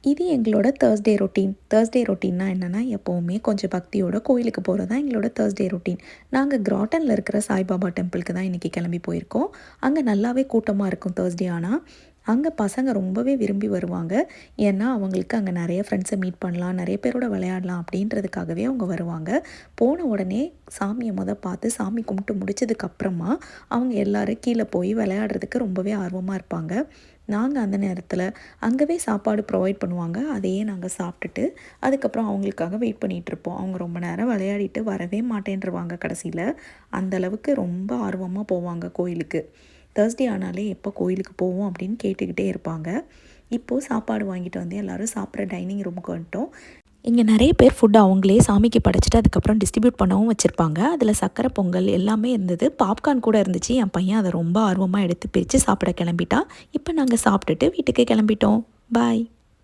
இது எங்களோட Thursday routine. Thursday ரொட்டீன்னா என்னென்னா, எப்போவுமே கொஞ்சம் பக்தியோட கோயிலுக்கு போகிறது தான் எங்களோட தேர்ஸ்டே ரொட்டீன். நாங்கள் கிராட்டனில் இருக்கிற சாய்பாபா டெம்பிளுக்கு தான் இன்றைக்கி கிளம்பி போயிருக்கோம். அங்கே நல்லாவே கூட்டமாக இருக்கும் தேர்ஸ்டே ஆனால். அங்கே பசங்க ரொம்பவே விரும்பி வருவாங்க. ஏன்னா அவங்களுக்கு அங்கே நிறைய ஃப்ரெண்ட்ஸை மீட் பண்ணலாம், நிறைய பேரோட விளையாடலாம் அப்படின்றதுக்காகவே அவங்க வருவாங்க. போன உடனே சாமியை பார்த்து சாமி கும்பிட்டு முடிச்சதுக்கப்புறமா அவங்க எல்லோரும் கீழே போய் விளையாடுறதுக்கு ரொம்பவே ஆர்வமாக இருப்பாங்க. நாங்கள் அந்த நேரத்தில் அங்கேவே சாப்பாடு ப்ரொவைட் பண்ணுவாங்க. அதையே நாங்கள் சாப்பிட்டுட்டு அதுக்கப்புறம் அவங்களுக்காக வெயிட் பண்ணிகிட்ருப்போம். அவங்க ரொம்ப நேரம் விளையாடிட்டு வரவே மாட்டேன்ருவாங்க கடைசியில். அந்தளவுக்கு ரொம்ப ஆர்வமாக போவாங்க கோயிலுக்கு. தேர்ஸ்டே ஆனாலே எப்போ கோயிலுக்கு போவோம் அப்படின்னு கேட்டுக்கிட்டே இருப்பாங்க. இப்போது சாப்பாடு வாங்கிட்டு வந்து எல்லோரும் சாப்பிட்ற டைனிங் ரூமுக்கு வந்துட்டோம். இங்கே நிறைய பேர் ஃபுட்டு அவங்களே சாமிக்கு படைச்சிட்டு அதுக்கப்புறம் டிஸ்ட்ரிபியூட் பண்ணவும் வச்சுருப்பாங்க. அதில் சக்கரை பொங்கல் எல்லாமே இருந்தது. பாப்கார்ன் கூட இருந்துச்சு. என் பையன் அதை ரொம்ப ஆர்வமாக எடுத்து பிரித்து சாப்பிட கிளம்பிட்டான். இப்போ நாங்கள் சாப்பிட்டுட்டு வீட்டுக்கு கிளம்பிட்டோம். பாய்.